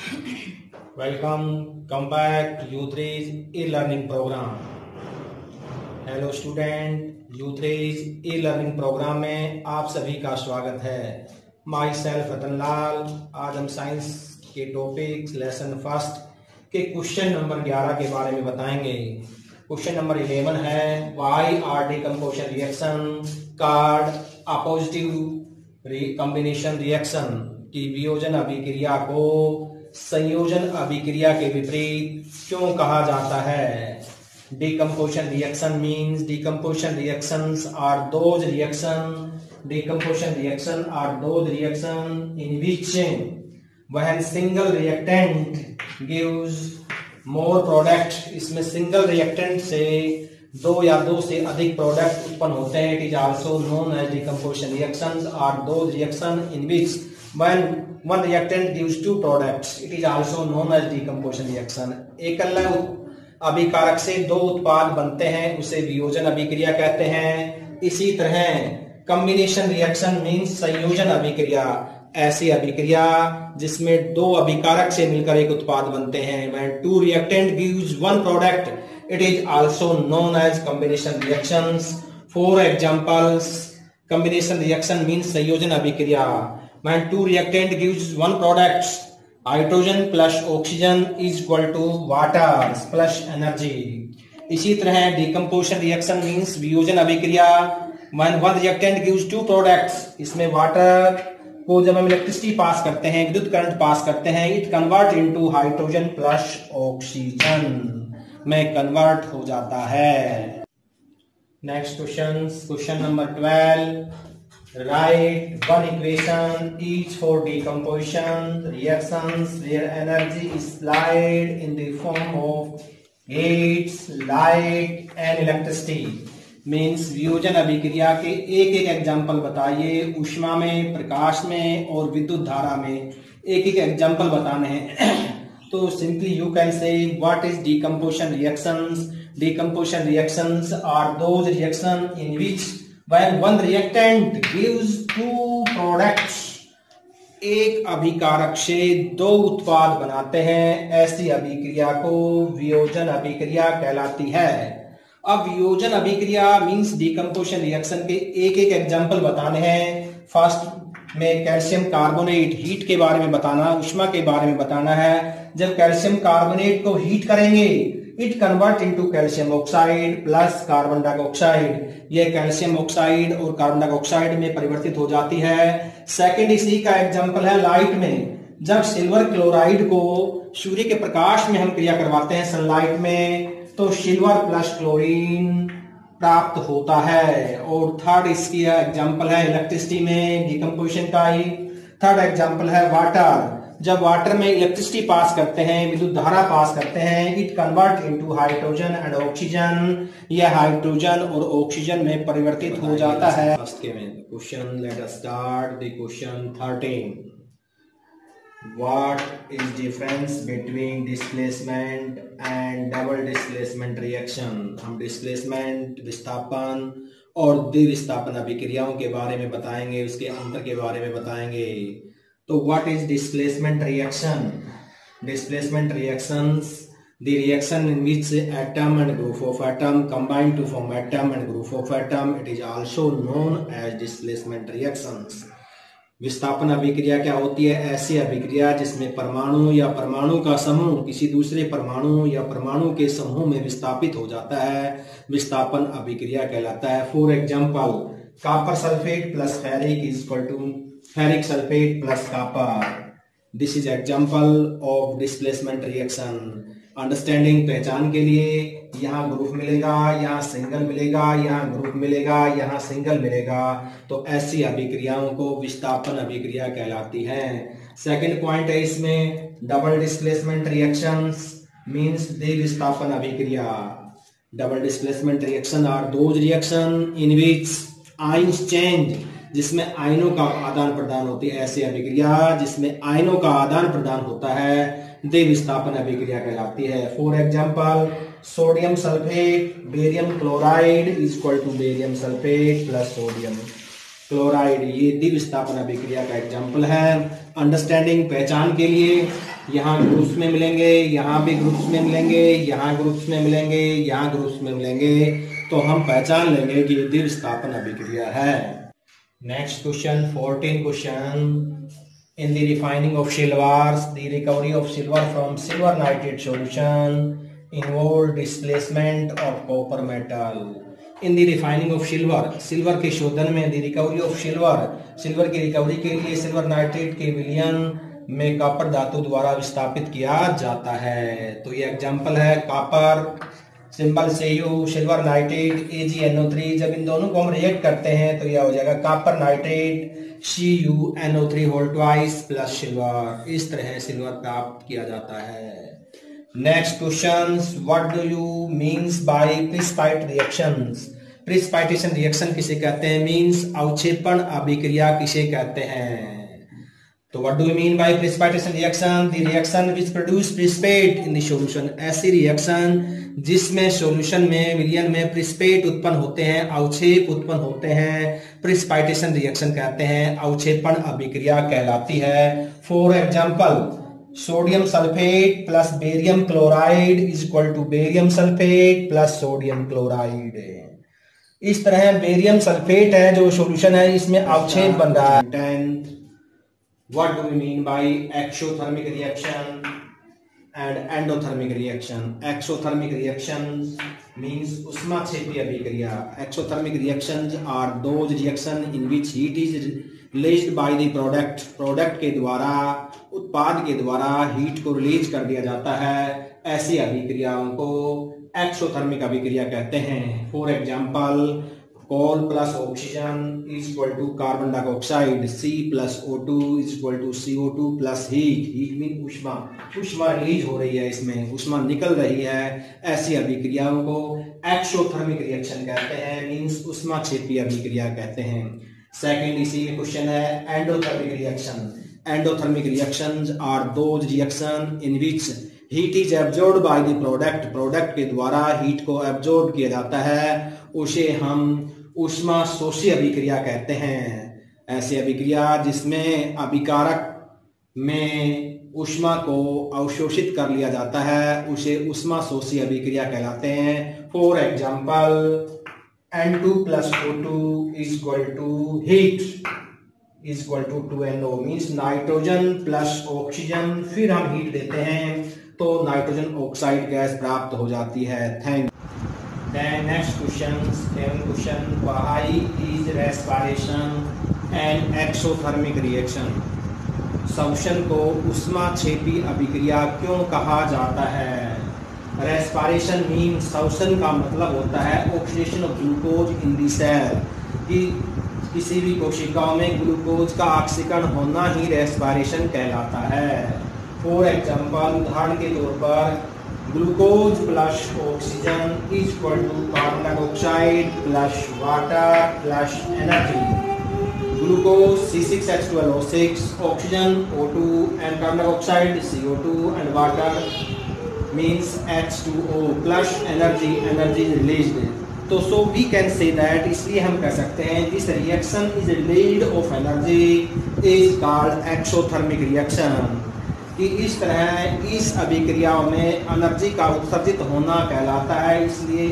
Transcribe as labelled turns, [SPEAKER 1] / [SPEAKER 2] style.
[SPEAKER 1] Welcome, come back to U3's e-learning program. Hello student, U3's e-learning program में आप सभी का स्वागत है। Myself Ratan Lal. आज हम साइंस के टॉपिक लेसन फर्स्ट के क्वेश्चन नंबर 11 के बारे में बताएंगे। क्वेश्चन नंबर 11 है why are decomposition reaction called a positive combination reaction की वियोजन अभिक्रिया को संयोजन अभिक्रिया के विपरीत क्यों कहा जाता है। Decomposition reaction means decomposition reactions are those reaction in which when single reactant gives more product, इसमें single reactant से दो या दो से अधिक प्रोडक्ट उत्पन्न होते हैं। It is also known as decomposition reactions are those reaction in which when one reactant gives two products, it is also known as decomposition reaction। एकल अभिकारक से दो उत्पाद बनते हैं उसे वियोजन अभिक्रिया कहते हैं। इसी तरह कॉम्बिनेशन रिएक्शन मीन्स संयोजन अभिक्रिया, ऐसी अभिक्रिया जिसमें दो अभिकारक से मिलकर एक उत्पाद बनते हैं। When two reactant gives one product, it is also known as combination reactions। For examples, combination reaction means संयोजन अभिक्रिया। When two reactant gives one product, hydrogen plus oxygen is equal to water plus energy. इसी तरह decomposition reaction means वियोजन अभिक्रिया। When one reactant gives two products, इसमें water को जब हम इलेक्ट्रिसिटी पास करते हैं, विद्युत करंट पास करते हैं, it convert into hydrogen plus oxygen में कन्वर्ट हो जाता है। Next question number 12। Write one equation each for decomposition reactions where energy is supplied in the form of heat, light and electricity। Means वियोजन अभिक्रिया के एक एक एग्जाम्पल बताइए। ऊष्मा में, प्रकाश में और विद्युत धारा में एक एक एग्जाम्पल बताने हैं। तो simply you can say what is decomposition reactions. Decomposition reactions are those reaction in which when one reactant gives two products, एक अभिकारक से दो उत्पाद बनाते हैं, ऐसी अभिक्रिया को वियोजन अभिक्रिया कहलाती है। अब वियोजन अभिक्रिया मींस डिकम्पोजिशन रिएक्शन के एक एक एग्जांपल बताने हैं। फर्स्ट में कैल्शियम कार्बोनेट, हीट के बारे में बताना, ऊष्मा के बारे में बताना है। जब कैल्शियम कार्बोनेट को हीट करेंगे, it convert into calcium oxide plus carbon dioxide. यह कैल्शियम ऑक्साइड और कार्बन डाइऑक्साइड में परिवर्तित हो जाती है। सेकंड इसी का एग्जांपल है लाइट में। जब सिल्वर क्लोराइड को सूर्य के प्रकाश में हम क्रिया करवाते हैं सनलाइट में, तो सिल्वर प्लस क्लोरीन प्राप्त होता है। और थर्ड इसकी एग्जांपल है इलेक्ट्रिसिटी में डिकम्पोजिशन का ही। थर्ड एग्जांपल है वाटर। जब वाटर में इलेक्ट्रिसिटी पास करते हैं, विद्युत धारा पास करते हैं, it convert into hydrogen and oxygen. यह हाइड्रोजन और ऑक्सीजन में परिवर्तित हो जाता है। फर्स्ट के में question, let us start the question 13। What is difference between displacement and double displacement reaction. हम डिस्प्लेसमेंट, विस्थापन और द्विविस्थापन अभिक्रियाओं के बारे में बताएंगे, उसके अंतर के बारे में बताएंगे। तो what is displacement reaction? Displacement reactions, the reaction in which atom and group of atom combine to form atom and group of atom, it is also known as displacement reactions। विस्थापन अभिक्रिया क्या होती है? ऐसी अभिक्रिया जिसमें परमाणु या परमाणु का समूह किसी दूसरे परमाणु या परमाणु के समूह में विस्थापित हो जाता है, विस्थापन अभिक्रिया कहलाता है। For example, copper sulphate plus ferric is equal to ferric sulphate plus copper. This is example of displacement reaction. Understanding, पहचान के लिए, यहाँ ग्रुप मिलेगा, यहाँ सिंगल मिलेगा, यहाँ ग्रुप मिलेगा, यहाँ सिंगल मिलेगा, तो ऐसी अभिक्रियाओं को विस्थापन अभिक्रिया कहलाती है। सेकंड पॉइंट है इसमें डबल डिस्प्लेसमेंट रिएक्शंस मींस द्विविस्थापन अभिक्रिया। Double displacement reaction are those reaction in which ions change, जिसमें आयनों का आदान प्रदान होती है। ऐसी अभिक्रिया जिसमें आयनों का आदान प्रदान होता है द्विविस्थापन अभिक्रिया कहलाती है। For example, sodium sulphate barium chloride is equal to barium sulphate plus sodium. Chloride, ये द्विविस्थापन अभिक्रिया का एग्जाम्पल है। अंडरस्टैंडिंग, पहचान के लिए, यहाँ ग्रुप्स में मिलेंगे, यहाँ भी ग्रुप्स में मिलेंगे, यहाँ ग्रुप्स में मिलेंगे, यहाँ ग्रुप्स में मिलेंगे, तो हम पहचान लेंगे कि ये द्विविस्थापन अभिक्रिया है। Next question, 14 question. In the refining of silvers, the recovery of silver from silver nitrate solution involve displacement of copper metal. In the refining of silver, silver के शोधन में the recovery of silver, silver की recovery के लिए silver nitrate के विलयन में copper धातु द्वारा विस्थापित किया जाता है। तो ये एग्जाम्पल है copper, symbol Cu, silver nitrate AgNO3। जब इन दोनों को हम रिएक्ट करते हैं तो यह हो जाएगा copper nitrate CuNO3 whole twice plus silver. इस तरह सिल्वर प्राप्त किया जाता है। Next question, what do you means by precipitate reactions? Precipitation reaction किसे कहते हैं? मीन्स अवक्षेपण अभिक्रिया किसे कहते हैं? तो what do you mean by precipitation reaction? The reaction which produce precipitate in the solution, ऐसी रिएक्शन जिसमें सॉल्यूशन में विलयन में प्रिसिपेट उत्पन्न होते हैं, अवक्षेप उत्पन्न होते हैं, प्रिसिपाइटेशन रिएक्शन कहते हैं, अवक्षेपण अभिक्रिया कहलाती है। For example, sodium sulphate plus barium chloride is equal to barium sulphate plus sodium chloride. इस तरह बेरियम सल्फेट है जो सॉल्यूशन है, इसमें अवक्षेप बन रहा है। 10th, what do we mean by exothermic reaction and endothermic reaction? Exothermic reactions means ऊष्माक्षेपी अभिक्रिया। Exothermic reactions are those reaction in which heat is released by the product, product के द्वारा, उत्पाद के द्वारा हीट को रिलीज कर दिया जाता है। ऐसी अभिक्रियाओं को एक्सोथर्मिक अभिक्रिया कहते हैं। For example, coal plus oxygen is equal to carbon dioxide, C plus O2 is equal to CO2 plus heat. Heat mean ऊष्मा, ऊष्मा रिलीज हो रही है, इसमें ऊष्मा निकल रही है। ऐसी अभिक्रियाओं को एक्सोथर्मिक रिएक्शन कहते हैं, मीन्स ऊष्माक्षेपी अभिक्रिया कहते हैं। सेकंड इसी में क्वेश्चन है endothermic reaction. Endothermic reactions are those reaction in which heat is absorbed by the product, product के द्वारा हीट को एब्जॉर्ब किया जाता है, उसे हम ऊष्मा शोषी अभिक्रिया कहते हैं। ऐसी अभिक्रिया जिसमें अभिकारक में ऊष्मा को अवशोषित कर लिया जाता है, उसे ऊष्मा शोषी अभिक्रिया कहलाते हैं। For example, N2 plus O2 is equal to heat is equal to 2NO, means nitrogen plus oxygen, फिर हम हीट देते हैं तो नाइट्रोजन ऑक्साइड गैस प्राप्त हो जाती है। Thank. Then next question, 7th question, why is respiration an exothermic reaction? श्वसन को ऊष्माक्षेपी अभिक्रिया क्यों कहा जाता है? रेस्पिरेशन मीन, श्वसन का मतलब होता है oxidation of glucose in the cell, कि किसी भी कोशिकाओं में ग्लूकोज का ऑक्सीकरण होना ही रेस्पिरेशन कहलाता है। फॉर एग्जाम्पल, उदाहरण के तौर पर, glucose plus oxygen is equal to carbon dioxide plus water plus energy. Glucose C6H12O6, oxygen O2 and carbon dioxide CO2 and water means H2O plus energy, energy released. तो so we can say that, इसलिए हम कह सकते हैं this reaction is release of energy is called exothermic reaction, कि इस तरह इस अभिक्रियाओं में एनर्जी का उत्सर्जित होना कहलाता है, इसलिए